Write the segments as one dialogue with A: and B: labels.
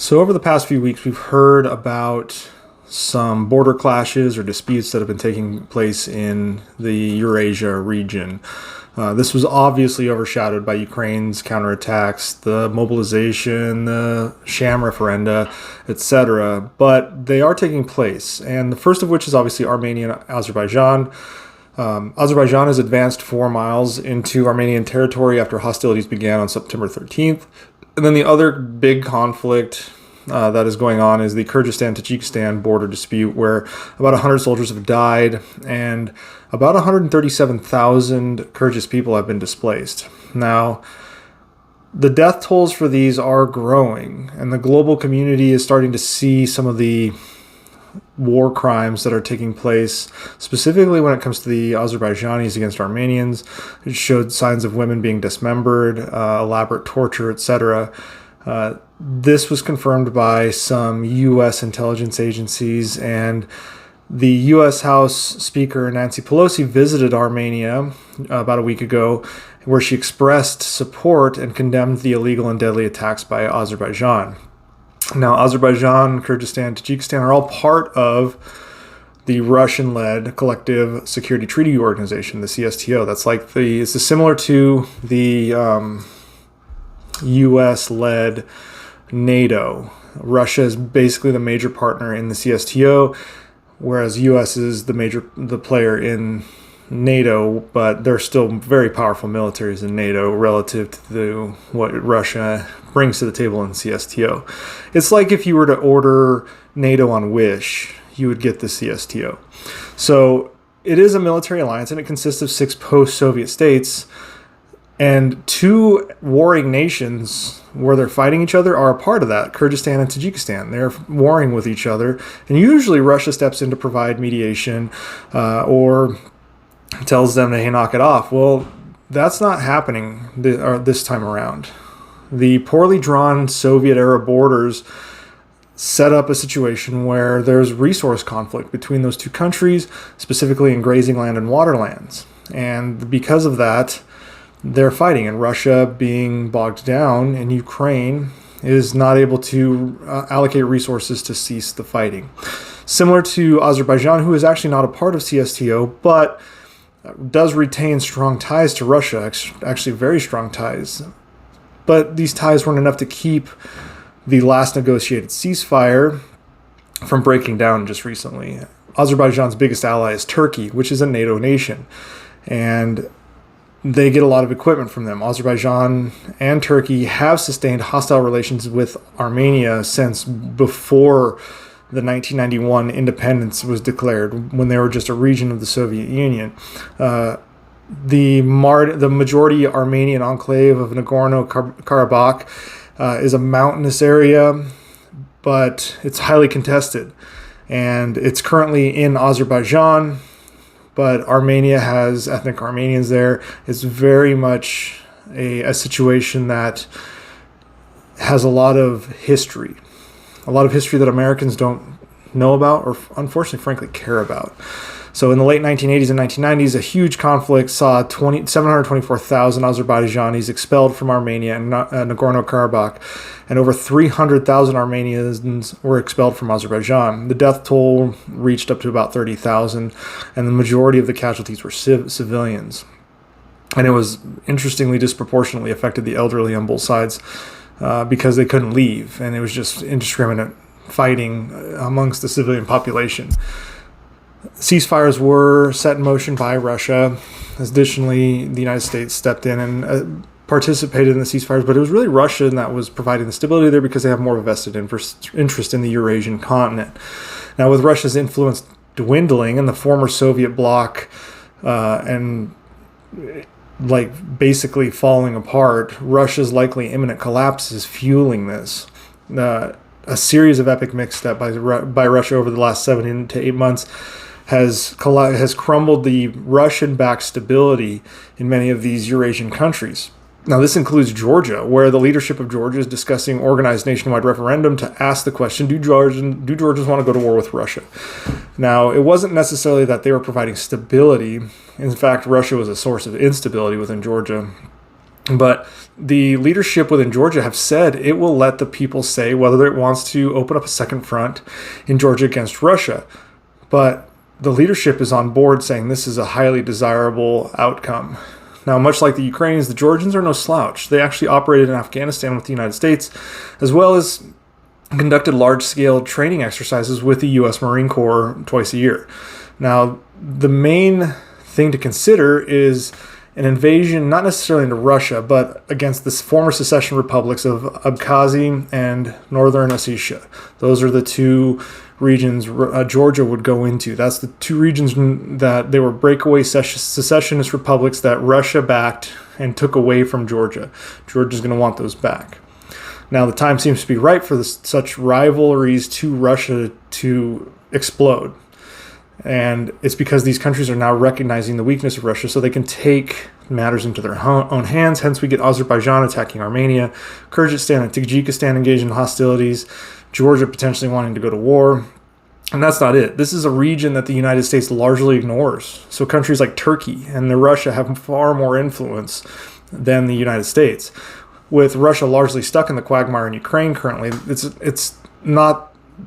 A: So over the past few weeks, we've heard about some border clashes or disputes that have been taking place in the Eurasia region. This was obviously overshadowed by Ukraine's counterattacks, the mobilization, the sham referenda, etc. But they are taking place, and the first of which is obviously Armenia and Azerbaijan. Azerbaijan has advanced 4 miles into Armenian territory after hostilities began on September 13th. And then the other big conflict that is going on is the Kyrgyzstan-Tajikistan border dispute, where about 100 soldiers have died and about 137,000 Kyrgyz people have been displaced. Now, the death tolls for these are growing, and the global community is starting to see some of the war crimes that are taking place, specifically when it comes to the Azerbaijanis against Armenians. It showed signs of women being dismembered, elaborate torture, etc. This was confirmed by some U.S. intelligence agencies, and the U.S. House Speaker Nancy Pelosi visited Armenia about a week ago, where she expressed support and condemned the illegal and deadly attacks by Azerbaijan. Now, Azerbaijan, Kyrgyzstan, Tajikistan are all part of the Russian-led Collective Security Treaty Organization, the CSTO. That's like it's similar to the U.S.-led NATO. Russia is basically the major partner in the CSTO, whereas U.S. is the player in NATO, but they're still very powerful militaries in NATO relative to what Russia brings to the table in CSTO. It's like if you were to order NATO on Wish, you would get the CSTO. So it is a military alliance, and it consists of 6 post-Soviet states, and 2 warring nations where they're fighting each other are a part of that, Kyrgyzstan and Tajikistan. They're warring with each other, and usually Russia steps in to provide mediation or tells them to, hey, knock it off. Well, that's not happening this time around. The poorly drawn Soviet-era borders set up a situation where there's resource conflict between those 2 countries, specifically in grazing land and waterlands. And because of that, they're fighting, and Russia, being bogged down in Ukraine, is not able to allocate resources to cease the fighting. Similar to Azerbaijan, who is actually not a part of CSTO, but does retain strong ties to Russia, actually very strong ties. But these ties weren't enough to keep the last negotiated ceasefire from breaking down just recently. Azerbaijan's biggest ally is Turkey, which is a NATO nation, and they get a lot of equipment from them. Azerbaijan and Turkey have sustained hostile relations with Armenia since before the 1991 independence was declared, when they were just a region of the Soviet Union. The majority Armenian enclave of Nagorno-Karabakh is a mountainous area, but it's highly contested. And it's currently in Azerbaijan, but Armenia has ethnic Armenians there. It's very much a situation that has a lot of history that Americans don't know about, or unfortunately, frankly, care about. So in the late 1980s and 1990s, a huge conflict saw 724,000 Azerbaijanis expelled from Armenia and Nagorno-Karabakh, and over 300,000 Armenians were expelled from Azerbaijan. The death toll reached up to about 30,000, and the majority of the casualties were civilians. And it was, interestingly, disproportionately affected the elderly on both sides because they couldn't leave, and it was just indiscriminate fighting amongst the civilian population. Ceasefires were set in motion by Russia. Additionally, the United States stepped in and participated in the ceasefires, but it was really Russia that was providing the stability there because they have more of a vested interest in the Eurasian continent. Now, with Russia's influence dwindling and the former Soviet bloc and basically falling apart, Russia's likely imminent collapse is fueling this. A series of epic missteps by Russia over the last 7 to 8 months has crumbled the Russian-backed stability in many of these Eurasian countries. Now, this includes Georgia, where the leadership of Georgia is discussing organized nationwide referendum to ask the question, do Georgians want to go to war with Russia? Now, it wasn't necessarily that they were providing stability. In fact, Russia was a source of instability within Georgia. But the leadership within Georgia have said it will let the people say whether it wants to open up a second front in Georgia against Russia. But the leadership is on board saying this is a highly desirable outcome. Now, much like the Ukrainians, the Georgians are no slouch. They actually operated in Afghanistan with the United States, as well as conducted large-scale training exercises with the U.S. Marine Corps twice a year. Now, the main thing to consider is an invasion, not necessarily into Russia, but against the former secession republics of Abkhazia and Northern Ossetia. Those are the two regions Georgia would go into. That's the two regions that they were breakaway secessionist republics that Russia backed and took away from Georgia. Georgia's going to want those back. Now, the time seems to be right for such rivalries to Russia to explode. And it's because these countries are now recognizing the weakness of Russia so they can take matters into their own hands. Hence, we get Azerbaijan attacking Armenia, Kyrgyzstan and Tajikistan engaged in hostilities, Georgia potentially wanting to go to war. And that's not it. This is a region that the United States largely ignores. So countries like Turkey and Russia have far more influence than the United States. With Russia largely stuck in the quagmire in Ukraine currently,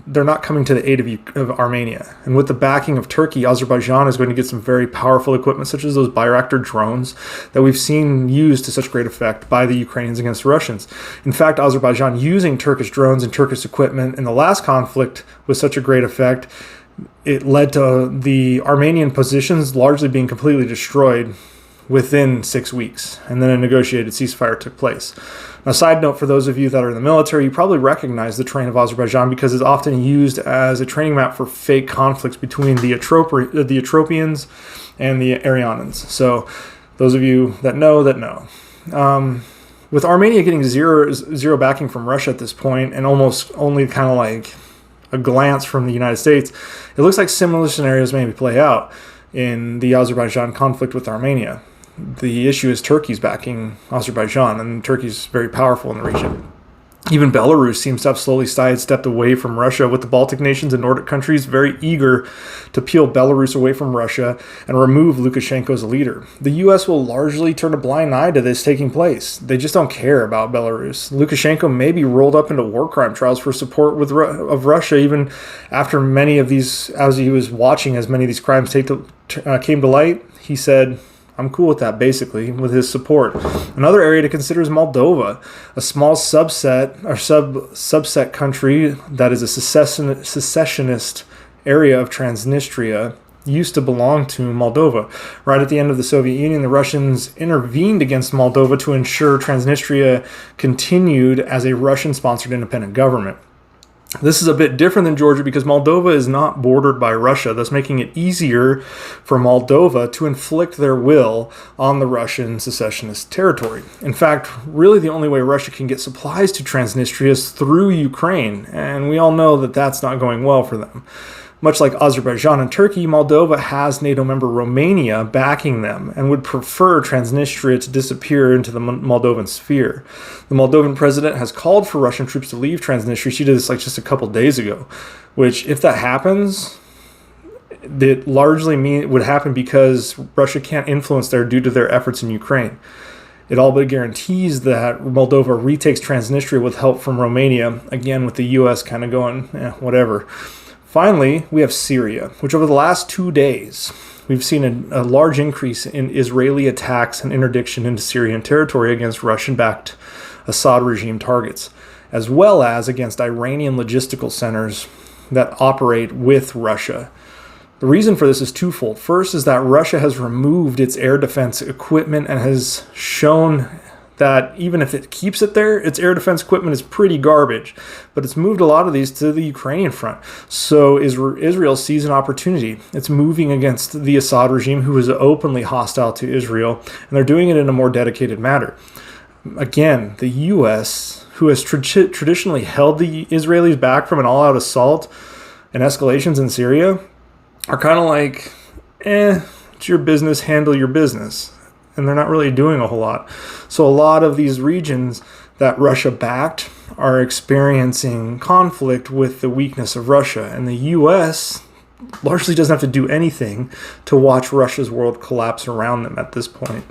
A: they're not coming to the aid of Armenia. And with the backing of Turkey, Azerbaijan is going to get some very powerful equipment, such as those Bayraktar drones that we've seen used to such great effect by the Ukrainians against the Russians. In fact, Azerbaijan using Turkish drones and Turkish equipment in the last conflict with such a great effect, it led to the Armenian positions largely being completely destroyed within 6 weeks, and then a negotiated ceasefire took place. Now, side note for those of you that are in the military, you probably recognize the terrain of Azerbaijan because it's often used as a training map for fake conflicts between the Etropians and the Arianians. So those of you that know, with Armenia getting zero backing from Russia at this point, and almost only kind of like a glance from the United States, it looks like similar scenarios maybe play out in the Azerbaijan conflict with Armenia. The issue is Turkey's backing Azerbaijan, and Turkey's very powerful in the region. Even Belarus seems to have slowly sidestepped away from Russia, with the Baltic nations and Nordic countries very eager to peel Belarus away from Russia and remove Lukashenko as a leader. The U.S. will largely turn a blind eye to this taking place. They just don't care about Belarus. Lukashenko may be rolled up into war crime trials for support of Russia, even after many of these, as he was watching as many of these crimes came to light. He said, I'm cool with that, basically, with his support. Another area to consider is Moldova, a small subset country that is a secessionist area of Transnistria, used to belong to Moldova. Right at the end of the Soviet Union, the Russians intervened against Moldova to ensure Transnistria continued as a Russian-sponsored independent government. This is a bit different than Georgia because Moldova is not bordered by Russia, thus making it easier for Moldova to inflict their will on the Russian secessionist territory. In fact, really the only way Russia can get supplies to Transnistria is through Ukraine, and we all know that that's not going well for them. Much like Azerbaijan and Turkey, Moldova has NATO member Romania backing them and would prefer Transnistria to disappear into the Moldovan sphere. The Moldovan president has called for Russian troops to leave Transnistria. She did this just a couple days ago, which, if that happens, it largely would happen because Russia can't influence there due to their efforts in Ukraine. It all but guarantees that Moldova retakes Transnistria with help from Romania, again with the U.S. kind of going, whatever. Finally, we have Syria, which over the last 2 days, we've seen a large increase in Israeli attacks and interdiction into Syrian territory against Russian-backed Assad regime targets, as well as against Iranian logistical centers that operate with Russia. The reason for this is twofold. First is that Russia has removed its air defense equipment and has shown that even if it keeps it there, its air defense equipment is pretty garbage. But it's moved a lot of these to the Ukrainian front. So Israel sees an opportunity. It's moving against the Assad regime, who is openly hostile to Israel, and they're doing it in a more dedicated manner. Again, the U.S., who has traditionally held the Israelis back from an all-out assault and escalations in Syria, are kind of like, it's your business, handle your business. And they're not really doing a whole lot. So a lot of these regions that Russia backed are experiencing conflict with the weakness of Russia. And the U.S. largely doesn't have to do anything to watch Russia's world collapse around them at this point.